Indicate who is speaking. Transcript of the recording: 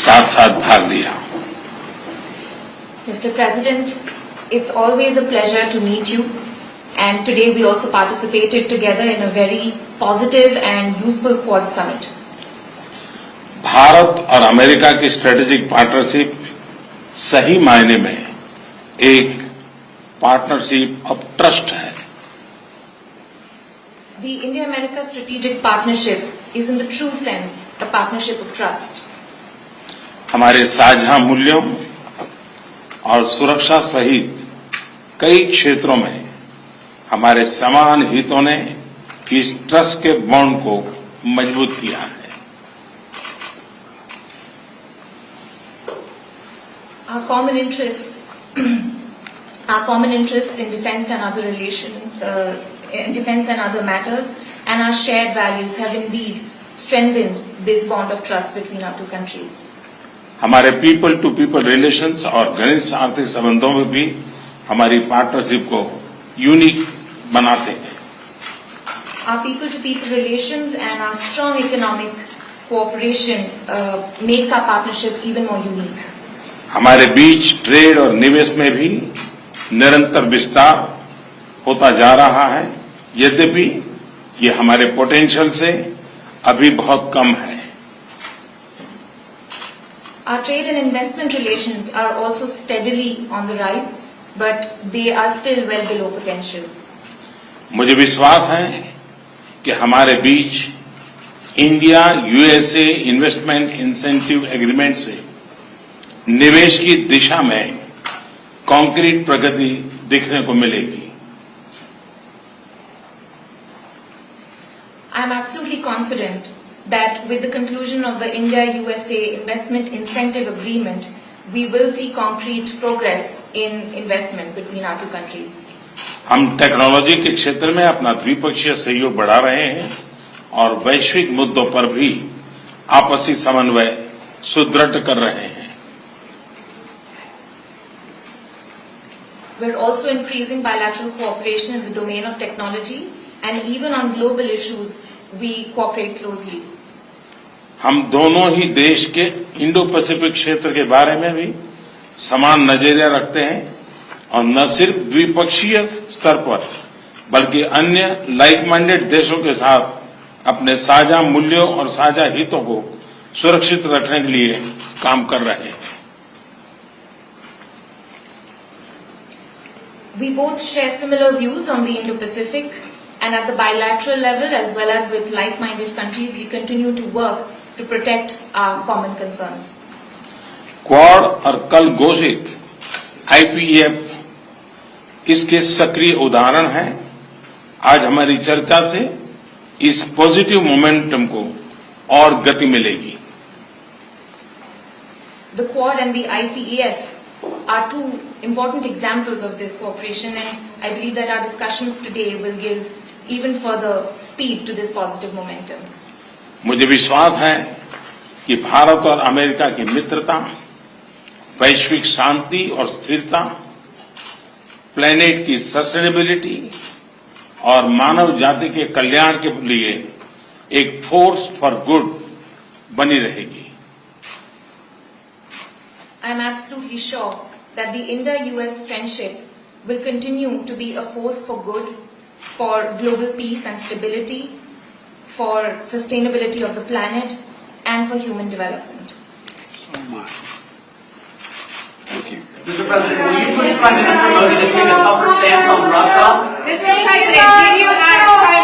Speaker 1: साथ साथ भाग लिया।
Speaker 2: Mr. President, it's always a pleasure to meet you, and today we also participated together in a very positive and useful Quad Summit.
Speaker 1: Bharat और America की strategic partnership सही मायने में एक पार्टनरशिप ऑफ ट्रस्ट है।
Speaker 2: The India-America strategic partnership is in the true sense a partnership of trust.
Speaker 1: हमारे साझा मूल्यों और सुरक्षा सहित कई क्षेत्रों में हमारे समान हितों ने इस ट्रस्ट के बॉन्ड को मजबूत किया है।
Speaker 2: Our common interests in defense and other matters, and our shared values have indeed strengthened this bond of trust between our two countries.
Speaker 1: हमारे पीपल टू पीपल रिलेशंस और घनिष्ठ आर्थिक संबंधों में भी हमारी पार्टनरशिप को यूनिक बनाते हैं।
Speaker 2: Our people to people relations and our strong economic cooperation makes our partnership even more unique.
Speaker 1: हमारे बीच ट्रेड और निवेश में भी निरंतर विस्तार होता जा रहा है, यद्यपि ये हमारे पोटेंशियल से अभी बहुत कम है।
Speaker 2: Our trade and investment relations are also steadily on the rise, but they are still well below potential.
Speaker 1: मुझे विश्वास है कि हमारे बीच India USA investment incentive agreement से निवेश की दिशा में कॉन्क्रीट प्रगति दिखने को मिलेगी।
Speaker 2: I am absolutely confident that with the conclusion of the India-USA Investment Incentive Agreement, we will see concrete progress in investment between our two countries.
Speaker 1: हम technology के क्षेत्र में अपना द्विपक्षीय सहयोग बढ़ा रहे हैं और वैश्विक मुद्दों पर भी आपसी समन्वय सुदृढ़ कर रहे हैं।
Speaker 2: We're also increasing bilateral cooperation in the domain of technology, and even on global issues, we cooperate closely.
Speaker 1: हम दोनों ही देश के इंडो पैसिफिक क्षेत्र के बारे में भी समान नजरिया रखते हैं और न सिर्फ द्विपक्षीय स्तर पर बल्कि अन्य लाइक माइंडेड देशों के साथ अपने साझा मूल्यों और साझा हितों को सुरक्षित रखने के लिए काम कर रहे हैं।
Speaker 2: We both share similar views on the Indo-Pacific, and at the bilateral level as well as with like-minded countries, we continue to work to protect our common concerns.
Speaker 1: Quad और कल घोषित आईपीएफ इसके सक्रिय उदाहरण हैं। आज हमारी चर्चा से इस पॉजिटिव मोमेंटम को और गति मिलेगी।
Speaker 2: The Quad and the IPEF are two important examples of this cooperation, and I believe that our discussions today will give even further speed to this positive momentum.
Speaker 1: मुझे विश्वास है कि भारत और अमेरिका की मित्रता, वैश्विक शांति और स्थिरता, प्लेनेट की सस्टेनेबिलिटी और मानव जाति के कल्याण के लिए एक फोर्स फॉर गुड बनी रहेगी।
Speaker 2: I am absolutely sure that the India-US friendship will continue to be a force for good, for global peace and stability, for sustainability of the planet, and for human development.
Speaker 3: So much. Thank you.
Speaker 4: Mr. President, will you please Prime Minister Modi to take a tougher stance on Russia?
Speaker 5: Mr. President, did you ask